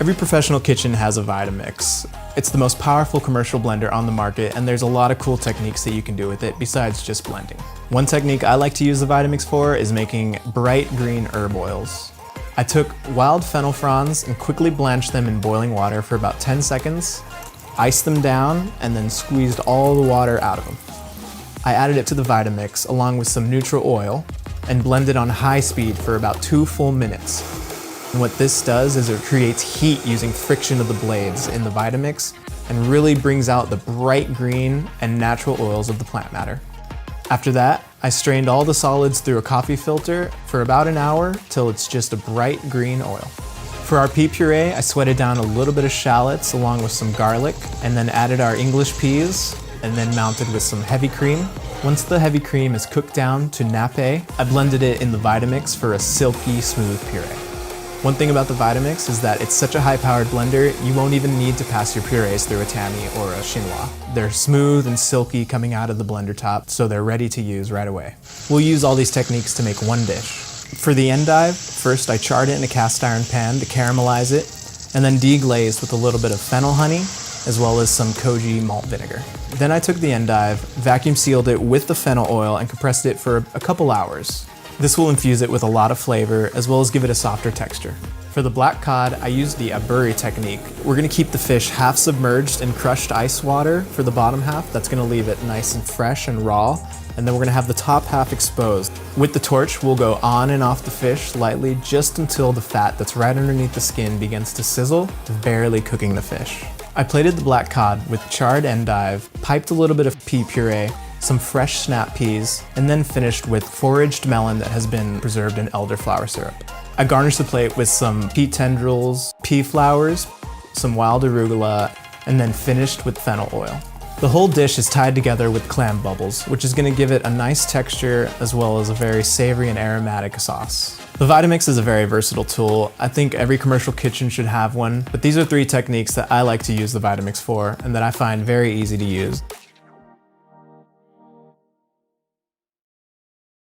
Every professional kitchen has a VitaMix. It's the most powerful commercial blender on the market, and there's a lot of cool techniques that you can do with it besides just blending. One technique I like to use the VitaMix for is making bright green herb oils. I took wild fennel fronds and quickly blanched them in boiling water for about 10 seconds, iced them down, and then squeezed all the water out of them. I added it to the VitaMix along with some neutral oil and blended on high speed for about 2 full minutes. And what this does is it creates heat using friction of the blades in the VitaMix and really brings out the bright green and natural oils of the plant matter. After that, I strained all the solids through a coffee filter for about an hour till it's just a bright green oil. For our pea puree, I sweated down a little bit of shallots along with some garlic and then added our English peas and then mounted with some heavy cream. Once the heavy cream is cooked down to nappe, I blended it in the VitaMix for a silky smooth puree. One thing about the VitaMix is that it's such a high-powered blender, you won't even need to pass your purees through a tammy or a chinois. They're smooth and silky coming out of the blender top, so they're ready to use right away. We'll use all these techniques to make one dish. For the endive, first I charred it in a cast iron pan to caramelize it, and then deglazed with a little bit of fennel honey, as well as some koji malt vinegar. Then I took the endive, vacuum sealed it with the fennel oil, and compressed it for a couple hours. This will infuse it with a lot of flavor, as well as give it a softer texture. For the black cod, I used the aburi technique. We're gonna keep the fish half submerged in crushed ice water for the bottom half. That's gonna leave it nice and fresh and raw. And then we're gonna have the top half exposed. With the torch, we'll go on and off the fish lightly just until the fat that's right underneath the skin begins to sizzle, barely cooking the fish. I plated the black cod with charred endive, piped a little bit of pea puree, some fresh snap peas, and then finished with foraged melon that has been preserved in elderflower syrup. I garnished the plate with some pea tendrils, pea flowers, some wild arugula, and then finished with fennel oil. The whole dish is tied together with clam bubbles, which is going to give it a nice texture as well as a very savory and aromatic sauce. The VitaMix is a very versatile tool. I think every commercial kitchen should have one, but these are 3 techniques that I like to use the VitaMix for and that I find very easy to use.